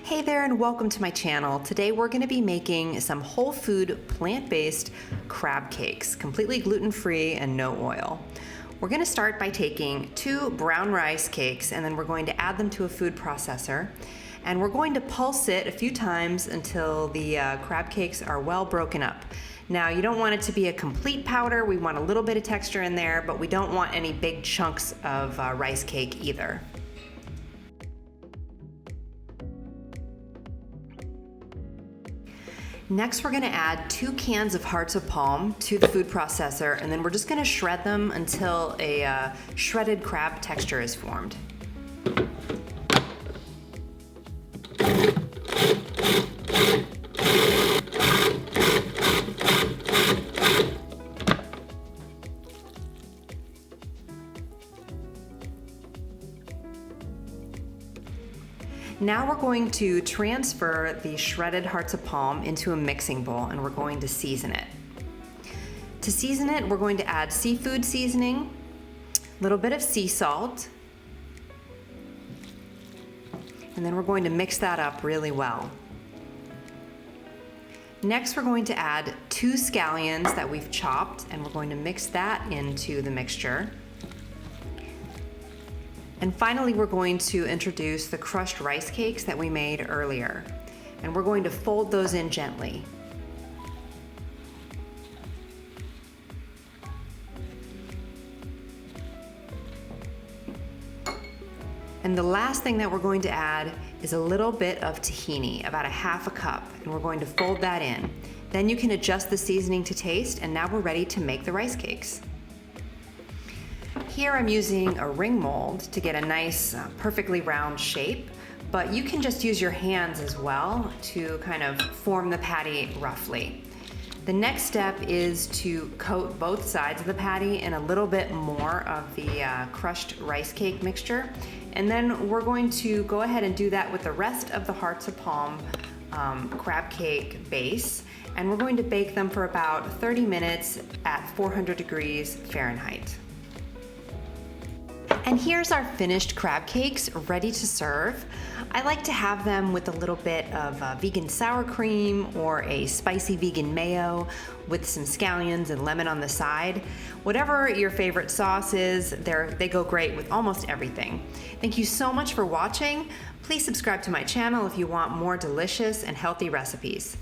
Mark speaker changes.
Speaker 1: Hey there and welcome to my channel. Today we're going to be making some whole food plant-based crab cakes, completely gluten-free and no oil. We're going to start by taking 2 brown rice cakes and then we're going to add them to a food processor, and we're going to pulse it a few times until the crab cakes are well broken up. Now, you don't want it to be a complete powder. We want a little bit of texture in there, but we don't want any big chunks of rice cake either. Next, we're gonna add 2 cans of hearts of palm to the food processor, and then we're just gonna shred them until a shredded crab texture is formed. Now we're going to transfer the shredded hearts of palm into a mixing bowl and we're going to season it. To season it, we're going to add seafood seasoning, a little bit of sea salt, and then we're going to mix that up really well. Next, we're going to add 2 scallions that we've chopped, and we're going to mix that into the mixture. And finally, we're going to introduce the crushed rice cakes that we made earlier. And we're going to fold those in gently. And the last thing that we're going to add is a little bit of tahini, about a ½ cup, and we're going to fold that in. Then you can adjust the seasoning to taste, and now we're ready to make the rice cakes. Here I'm using a ring mold to get a nice, perfectly round shape, but you can just use your hands as well to kind of form the patty roughly. The next step is to coat both sides of the patty in a little bit more of the crushed rice cake mixture, and then we're going to go ahead and do that with the rest of the hearts of palm crab cake base, and we're going to bake them for about 30 minutes at 400 degrees Fahrenheit. And here's our finished crab cakes ready to serve. I like to have them with a little bit of vegan sour cream or a spicy vegan mayo with some scallions and lemon on the side. Whatever your favorite sauce is, they go great with almost everything. Thank you so much for watching. Please subscribe to my channel if you want more delicious and healthy recipes.